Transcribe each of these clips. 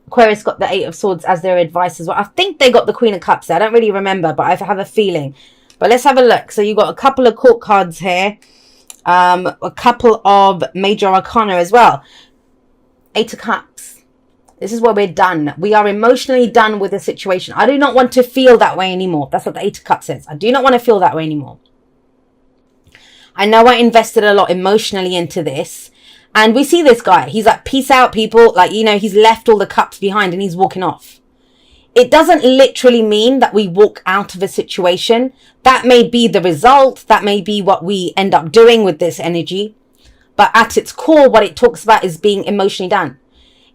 Aquarius got the Eight of Swords as their advice as well. I think they got the Queen of Cups there. I don't really remember, but I have a feeling. But let's have a look. So you've got a couple of court cards here. A couple of major arcana as well. Eight of Cups. This is where we're done. We are emotionally done with the situation. I do not want to feel that way anymore. That's what the Eight of Cups says. I do not want to feel that way anymore. I know I invested a lot emotionally into this. And we see this guy. He's like, peace out, people. Like, you know, he's left all the cups behind and he's walking off. It doesn't literally mean that we walk out of a situation. That may be the result. That may be what we end up doing with this energy. But at its core, what it talks about is being emotionally done.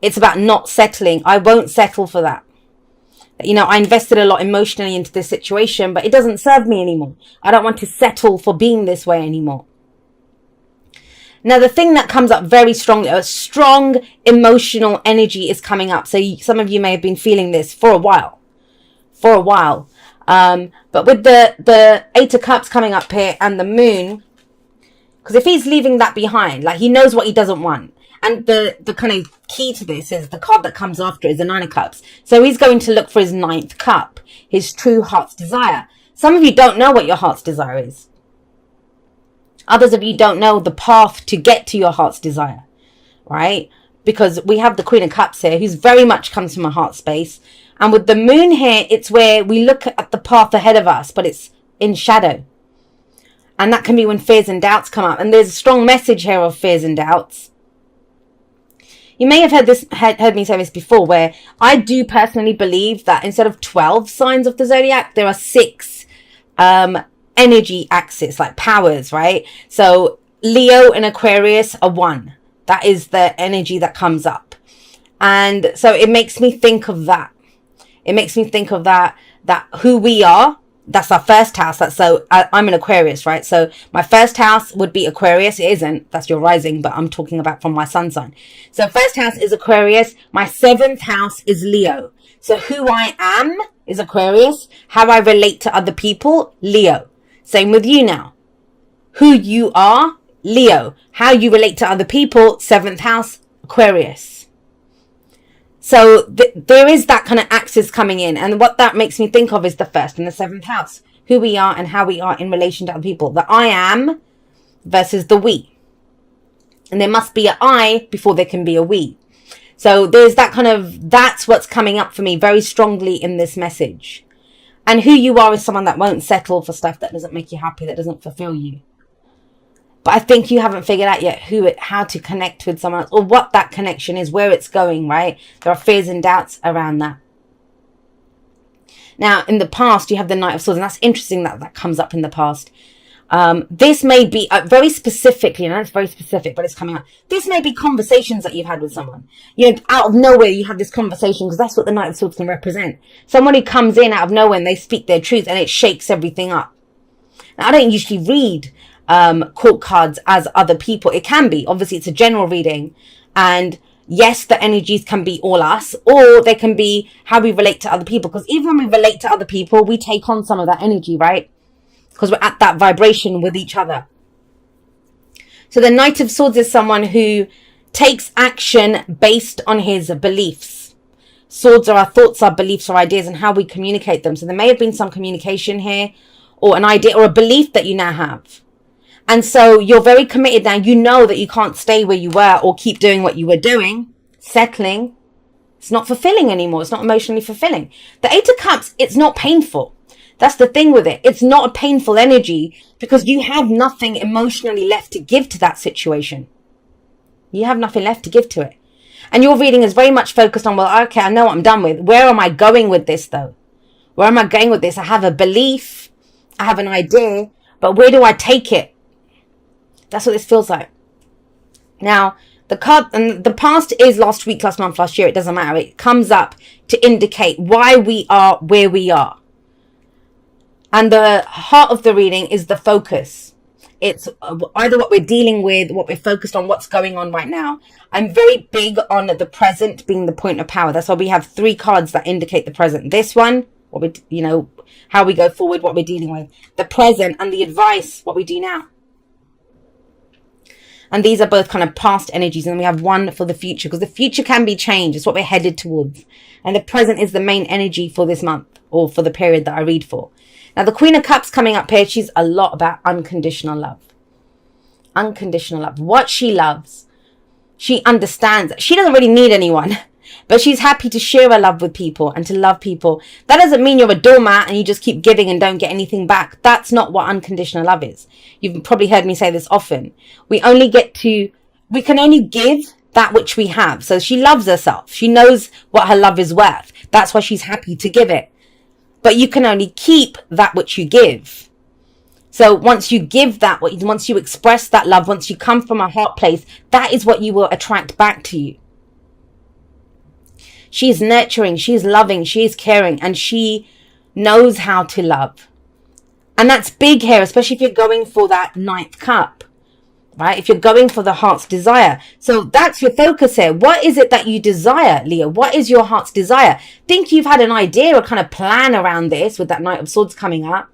It's about not settling. I won't settle for that. You know, I invested a lot emotionally into this situation, but it doesn't serve me anymore. I don't want to settle for being this way anymore. Now, the thing that comes up very strongly, a strong emotional energy is coming up. So some of you may have been feeling this for a while. But with the Eight of Cups coming up here and the Moon, because if he's leaving that behind, like he knows what he doesn't want. And the kind of key to this is the card that comes after is the Nine of Cups. So he's going to look for his ninth cup, his true heart's desire. Some of you don't know what your heart's desire is. Others of you don't know the path to get to your heart's desire, right? Because we have the Queen of Cups here, who's very much comes from a heart space. And with the Moon here, it's where we look at the path ahead of us, but it's in shadow. And that can be when fears and doubts come up. And there's a strong message here of fears and doubts. You may have heard me say this before, where I do personally believe that instead of 12 signs of the zodiac, there are 6 energy axis, like powers, right? So Leo and Aquarius are 1. That is the energy that comes up. And so it makes me think of that. It makes me think of that who we are. That's our first house. I'm an Aquarius, right? So my first house would be Aquarius. It isn't. That's your rising, but I'm talking about from my sun sign. So first house is Aquarius. My 7th house is Leo. So who I am is Aquarius. How I relate to other people, Leo. Same with you now. Who you are, Leo. How you relate to other people, 7th house, Aquarius. So there is that kind of axis coming in. And what that makes me think of is the 1st and the 7th house. Who we are and how we are in relation to other people. The I am versus the we. And there must be an I before there can be a we. So there's that kind of, that's what's coming up for me very strongly in this message. And who you are is someone that won't settle for stuff that doesn't make you happy, that doesn't fulfill you. But I think you haven't figured out yet how to connect with someone else or what that connection is, where it's going, right? There are fears and doubts around that. Now, in the past, you have the Knight of Swords, and that's interesting that comes up in the past. This may be very specifically, and that's very specific, but it's coming up. This may be conversations that you've had with someone. You know, out of nowhere, you have this conversation because that's what the Knight of Swords can represent. Someone who comes in out of nowhere and they speak their truth and it shakes everything up. Now, I don't usually read court cards as other people. It can be. Obviously, it's a general reading. And yes, the energies can be all us, or they can be how we relate to other people. Because even when we relate to other people, we take on some of that energy, right? Because we're at that vibration with each other. So the Knight of Swords is someone who takes action based on his beliefs. Swords are our thoughts, our beliefs, our ideas, and how we communicate them. So there may have been some communication here, or an idea, or a belief that you now have. And so you're very committed now. You know that you can't stay where you were or keep doing what you were doing, settling. It's not fulfilling anymore. It's not emotionally fulfilling. The Eight of Cups, it's not painful. That's the thing with it. It's not a painful energy because you have nothing emotionally left to give to that situation. You have nothing left to give to it. And your reading is very much focused on, well, okay, I know what I'm done with. Where am I going with this though? Where am I going with this? I have a belief. I have an idea, but where do I take it? That's what this feels like. Now, the card, and the past is last week, last month, last year. It doesn't matter. It comes up to indicate why we are where we are. And the heart of the reading is the focus. It's either what we're dealing with, what we're focused on, what's going on right now. I'm very big on the present being the point of power. That's why we have 3 cards that indicate the present. This one, what we, you know, how we go forward, what we're dealing with. The present and the advice, what we do now. And these are both kind of past energies. And then we have one for the future, because the future can be changed. It's what we're headed towards. And the present is the main energy for this month, or for the period that I read for. Now, the Queen of Cups coming up here, she's a lot about unconditional love. Unconditional love. What she loves. She understands. She doesn't really need anyone. But she's happy to share her love with people and to love people. That doesn't mean you're a doormat and you just keep giving and don't get anything back. That's not what unconditional love is. You've probably heard me say this often. We can only give that which we have. So she loves herself. She knows what her love is worth. That's why she's happy to give it. But you can only keep that which you give. So once you give that, once you express that love, once you come from a heart place, that is what you will attract back to you. She's nurturing, she's loving, she's caring, and she knows how to love. And that's big here, especially if you're going for that 9th cup, right? If you're going for the heart's desire. So that's your focus here. What is it that you desire, Leo? What is your heart's desire? Think you've had an idea or kind of plan around this with that Knight of Swords coming up.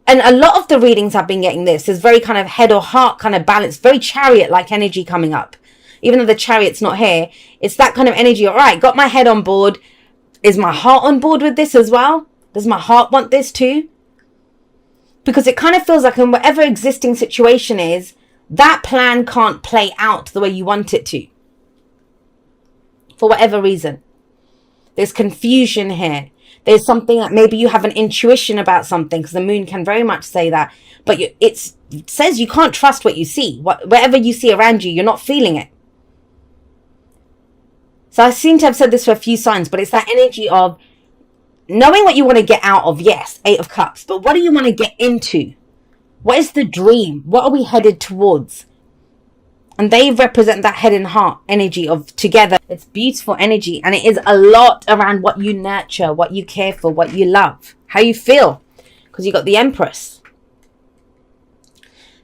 And a lot of the readings I've been getting this is very kind of head or heart kind of balance, very chariot-like energy coming up. Even though the chariot's not here, it's that kind of energy. All right, got my head on board. Is my heart on board with this as well? Does my heart want this too? Because it kind of feels like in whatever existing situation is, that plan can't play out the way you want it to. For whatever reason. There's confusion here. There's something that maybe you have an intuition about something, because the moon can very much say that. But it says you can't trust what you see. Whatever you see around you, you're not feeling it. So I seem to have said this for a few signs, but it's that energy of knowing what you want to get out of, yes, 8 of Cups. But what do you want to get into? What is the dream? What are we headed towards? And they represent that head and heart energy of together. It's beautiful energy. And it is a lot around what you nurture, what you care for, what you love, how you feel. Because you got the Empress.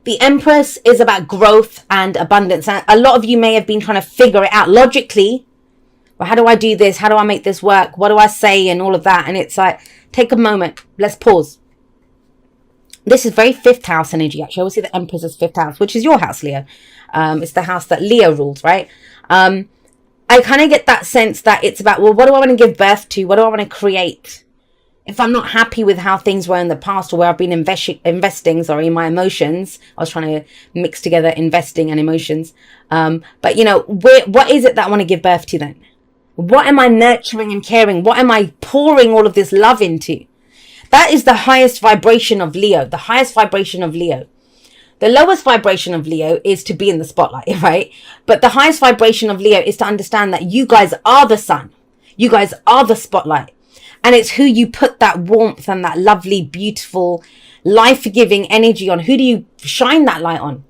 The Empress is about growth and abundance. And a lot of you may have been trying to figure it out logically. Well, how do I do this? How do I make this work? What do I say? And all of that. And it's like, take a moment. Let's pause. This is very 5th house energy, actually. I always see the Empress as 5th house, which is your house, Leo. It's the house that Leo rules, right? I kind of get that sense that it's about, well, what do I want to give birth to? What do I want to create? If I'm not happy with how things were in the past, or where I've been investing, my emotions. I was trying to mix together investing and emotions. But, you know, what is it that I want to give birth to then? What am I nurturing and caring? What am I pouring all of this love into? That is the highest vibration of Leo. The highest vibration of Leo. The lowest vibration of Leo is to be in the spotlight, right? But the highest vibration of Leo is to understand that you guys are the sun. You guys are the spotlight. And it's who you put that warmth and that lovely, beautiful, life-giving energy on. Who do you shine that light on?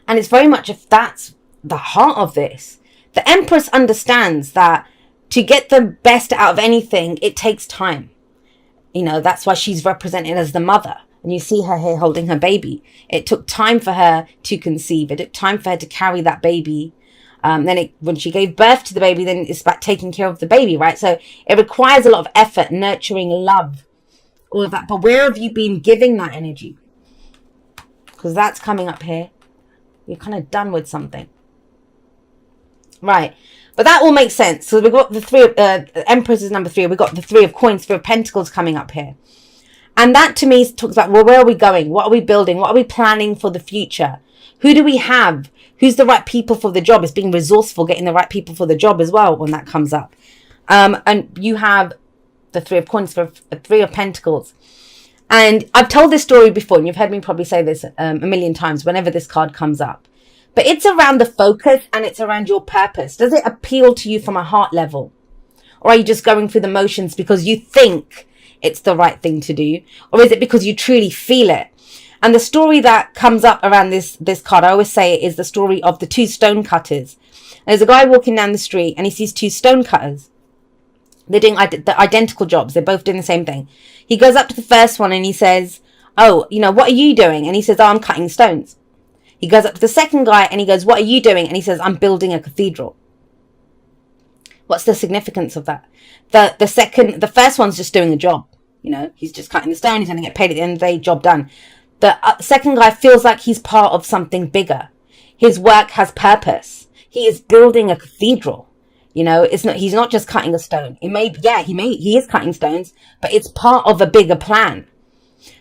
And it's very much, if that's the heart of this. The Empress understands that to get the best out of anything, it takes time. You know, that's why she's represented as the mother. And you see her here holding her baby. It took time for her to conceive. It took time for her to carry that baby. When she gave birth to the baby, then it's about taking care of the baby, right? So it requires a lot of effort, nurturing, love, all of that. But where have you been giving that energy? Because that's coming up here. You're kind of done with something. Right. But that all makes sense. So we've got the 3 of Empress is number 3. We've got the 3 of Coins, 3 of Pentacles coming up here. And that to me talks about, well, where are we going? What are we building? What are we planning for the future? Who do we have? Who's the right people for the job? It's being resourceful, getting the right people for the job as well when that comes up. And you have the 3 of Coins, 3 of Pentacles. And I've told this story before, and you've heard me probably say this a million times whenever this card comes up. But it's around the focus and it's around your purpose. Does it appeal to you from a heart level? Or are you just going through the motions because you think it's the right thing to do? Or is it because you truly feel it? And the story that comes up around this card, I always say, is the story of the 2 stone cutters. There's a guy walking down the street and he sees 2 stone cutters. They're doing the identical jobs. They're both doing the same thing. He goes up to the first one and he says, oh, you know, what are you doing? And he says, oh, I'm cutting stones. He goes up to the second guy and he goes, what are you doing? And he says, I'm building a cathedral. What's the significance of that? The first one's just doing a job. You know, he's just cutting the stone. He's going to get paid at the end of the day, job done. The second guy feels like he's part of something bigger. His work has purpose. He is building a cathedral. You know, he's not just cutting a stone. He is cutting stones, but it's part of a bigger plan.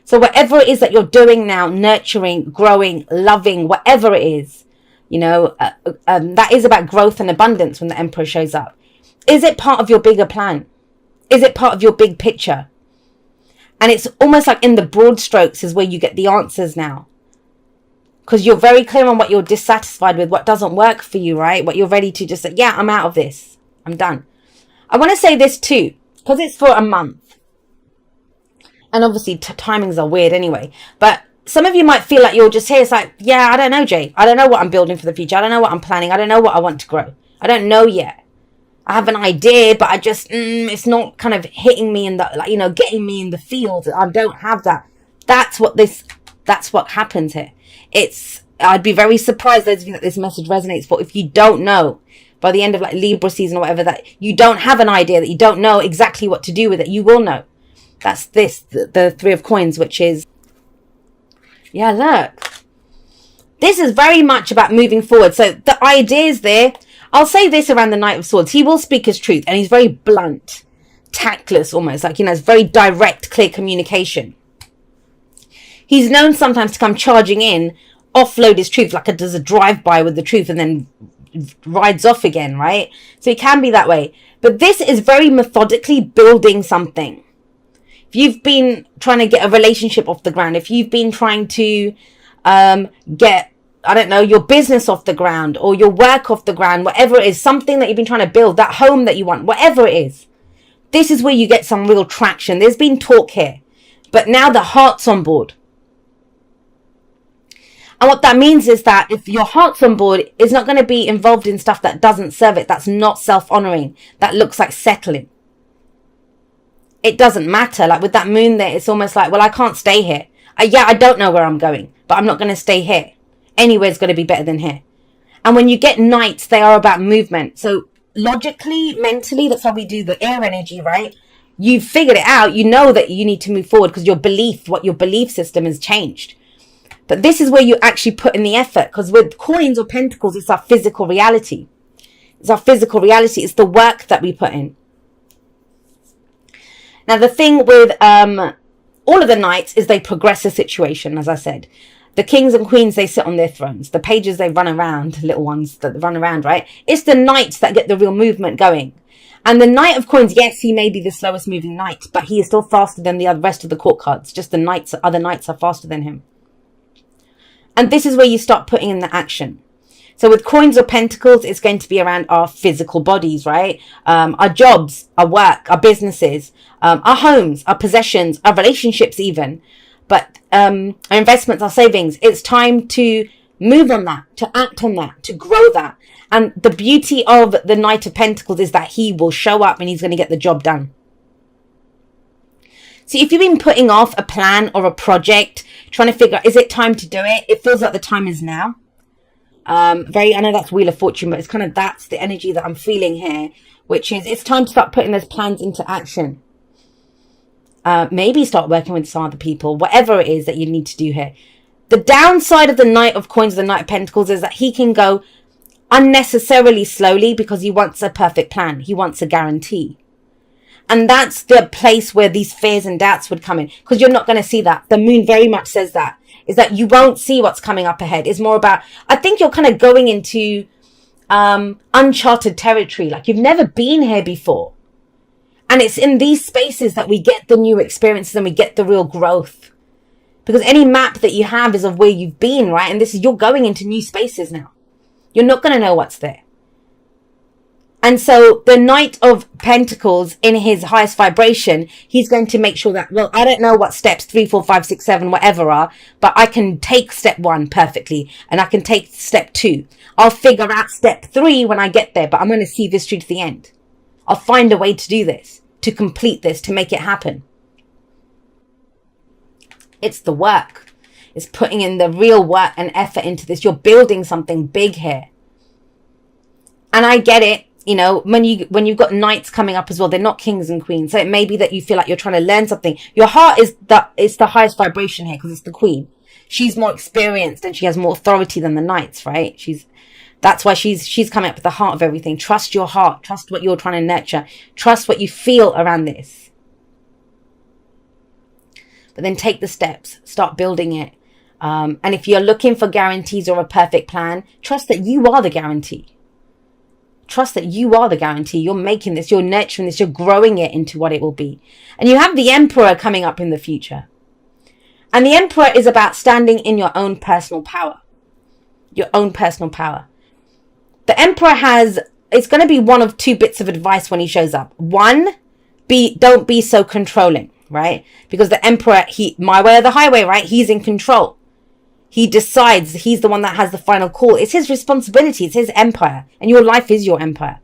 So whatever it is that you're doing now, nurturing, growing, loving, whatever it is, you know, that is about growth and abundance when the Emperor shows up. Is it part of your bigger plan? Is it part of your big picture? And it's almost like in the broad strokes is where you get the answers now. Because you're very clear on what you're dissatisfied with, what doesn't work for you, right? What you're ready to just say, yeah, I'm out of this. I'm done. I want to say this too, because it's for a month. And obviously timings are weird anyway. But some of you might feel like you're just here. It's like, yeah, I don't know, Jay. I don't know what I'm building for the future. I don't know what I'm planning. I don't know what I want to grow. I don't know yet. I have an idea, but I just, it's not kind of hitting me in the, like, you know, getting me in the field. I don't have that. That's what happens here. I'd be very surprised, those of you that this message resonates for, if you don't know by the end of like Libra season or whatever, that you don't have an idea, that you don't know exactly what to do with it. You will know. That's the Three of Coins, which is, yeah, look. This is very much about moving forward. So the ideas there, I'll say this around the Knight of Swords. He will speak his truth, and he's very blunt, tactless almost, like, you know, it's very direct, clear communication. He's known sometimes to come charging in, offload his truth, like does a drive-by with the truth and then rides off again, right? So he can be that way. But this is very methodically building something. If you've been trying to get a relationship off the ground, if you've been trying to get, I don't know, your business off the ground or your work off the ground, whatever it is, something that you've been trying to build, that home that you want, whatever it is, this is where you get some real traction. There's been talk here, but now the heart's on board. And what that means is that if your heart's on board, it's not going to be involved in stuff that doesn't serve it, that's not self-honoring, that looks like settling. It doesn't matter. Like with that moon there, it's almost like, well, I can't stay here. I don't know where I'm going, but I'm not going to stay here. Anywhere's going to be better than here. And when you get knights, they are about movement. So logically, mentally, that's how we do the air energy, right? You've figured it out. You know that you need to move forward because your belief system has changed. But this is where you actually put in the effort, because with coins or pentacles, it's our physical reality. It's our physical reality. It's the work that we put in. Now, the thing with all of the knights is they progress a situation, as I said. The kings and queens, they sit on their thrones. The pages, they run around, little ones that run around, right? It's the knights that get the real movement going. And the Knight of Coins, yes, he may be the slowest moving knight, but he is still faster than the rest of the court cards. Just the other knights are faster than him. And this is where you start putting in the action. So with coins or pentacles, it's going to be around our physical bodies, right? Our jobs, our work, our businesses, our homes, our possessions, our relationships even. But our investments, our savings. It's time to move on that, to act on that, to grow that. And the beauty of the Knight of Pentacles is that he will show up and he's going to get the job done. So if you've been putting off a plan or a project, trying to figure out, is it time to do it? It feels like the time is now. I know that's Wheel of Fortune, but it's kind of, that's the energy that I'm feeling here, which is it's time to start putting those plans into action. Maybe start working with some other people, whatever it is that you need to do here. The downside of the Knight of Coins, the Knight of Pentacles, is that he can go unnecessarily slowly because he wants a perfect plan. He wants a guarantee. And that's the place where these fears and doubts would come in, because you're not going to see that. The moon very much says that, is that you won't see what's coming up ahead. It's more about, I think you're kind of going into uncharted territory, like you've never been here before. And it's in these spaces that we get the new experiences and we get the real growth. Because any map that you have is of where you've been, right? And this is, you're going into new spaces now. You're not going to know what's there. And so the Knight of Pentacles, in his highest vibration, he's going to make sure that, well, I don't know what steps 3, 4, 5, 6, 7, whatever are, but I can take step 1 perfectly and I can take step 2. I'll figure out step 3 when I get there, but I'm going to see this through to the end. I'll find a way to do this, to complete this, to make it happen. It's the work. It's putting in the real work and effort into this. You're building something big here. And I get it. You know, when you've got knights coming up as well, they're not kings and queens. So it may be that you feel like you're trying to learn something. Your heart is the highest vibration here because it's the queen. she's more experienced and she has more authority than the knights, right? That's why she's coming up with the heart of everything. Trust your heart. Trust what you're trying to nurture. Trust what you feel around this. But then take the steps. Start building it. And if you're looking for guarantees or a perfect plan, trust that you are the guarantee. Trust that you are the guarantee. You're making this. You're nurturing this. You're growing it into what it will be. And you have the Emperor coming up in the future. And the Emperor is about standing in your own personal power. Your own personal power. The Emperor it's going to be one of two bits of advice when he shows up. One, don't be so controlling, right? Because the Emperor, my way or the highway, right? He's in control. He decides. He's the one that has the final call. It's his responsibility. It's his empire. And your life is your empire.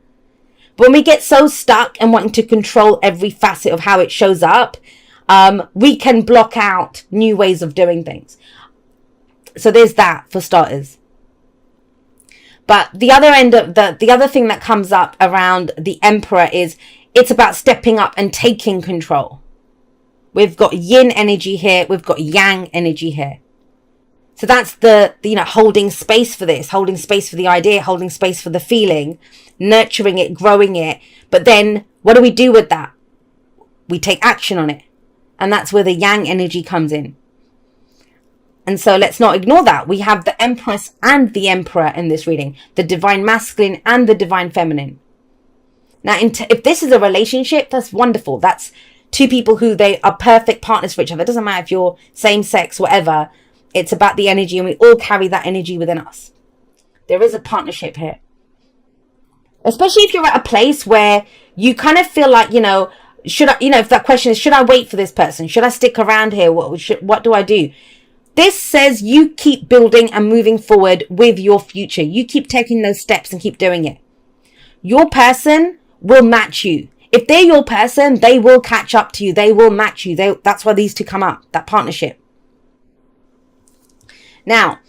But when we get so stuck and wanting to control every facet of how it shows up, we can block out new ways of doing things. So there's that for starters. But the other end of the other thing that comes up around the Emperor is it's about stepping up and taking control. We've got yin energy here. We've got yang energy here. So that's the holding space for this, holding space for the idea, holding space for the feeling, nurturing it, growing it. But then what do we do with that? We take action on it. And that's where the yang energy comes in. And so let's not ignore that. We have the Empress and the Emperor in this reading, the divine masculine and the divine feminine. Now, if this is a relationship, that's wonderful. That's two people who they are perfect partners for each other. It doesn't matter if you're same sex, whatever. It's about the energy, and we all carry that energy within us. There is a partnership here. Especially if you're at a place where you kind of feel like, should I, if that question is, should I wait for this person? Should I stick around here? What do I do? This says you keep building and moving forward with your future. You keep taking those steps and keep doing it. Your person will match you. If they're your person, they will catch up to you. They will match you. That's why these two come up, that partnership. Now,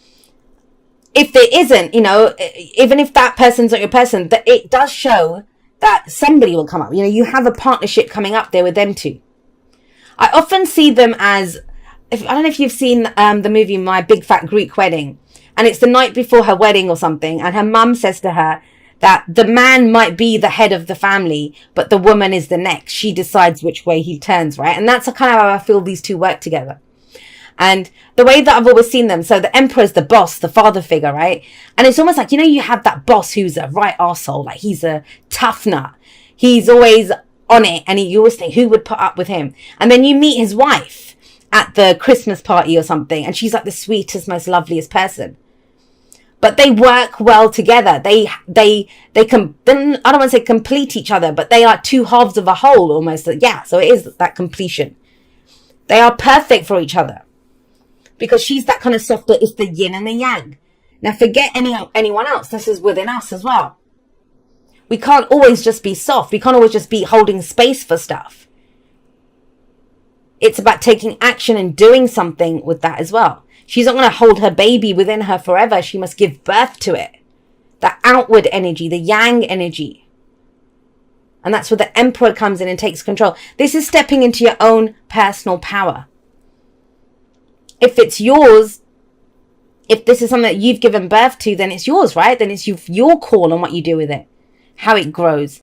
if there isn't, even if that person's not your person, that it does show that somebody will come up. You have a partnership coming up there with them two. I often see them as, I don't know if you've seen the movie My Big Fat Greek Wedding, and it's the night before her wedding or something, and her mum says to her that the man might be the head of the family, but the woman is the next. She decides which way he turns, right? And that's kind of how I feel these two work together. And the way that I've always seen them, so the Emperor's the boss, the father figure, right? And it's almost like, you have that boss who's a right arsehole, like he's a tough nut. He's always on it, and you always think, who would put up with him? And then you meet his wife at the Christmas party or something, and she's like the sweetest, most loveliest person. But they work well together. They I don't want to say complete each other, but they are two halves of a whole almost. Yeah, so it is that completion. They are perfect for each other. Because she's that kind of softer, it's the yin and the yang. Now forget anyone else. This is within us as well. We can't always just be soft. We can't always just be holding space for stuff. It's about taking action and doing something with that as well. She's not going to hold her baby within her forever. She must give birth to it. The outward energy, the yang energy. And that's where the Emperor comes in and takes control. This is stepping into your own personal power. If it's yours, if this is something that you've given birth to, then it's yours, right? Then it's your call on what you do with it, how it grows.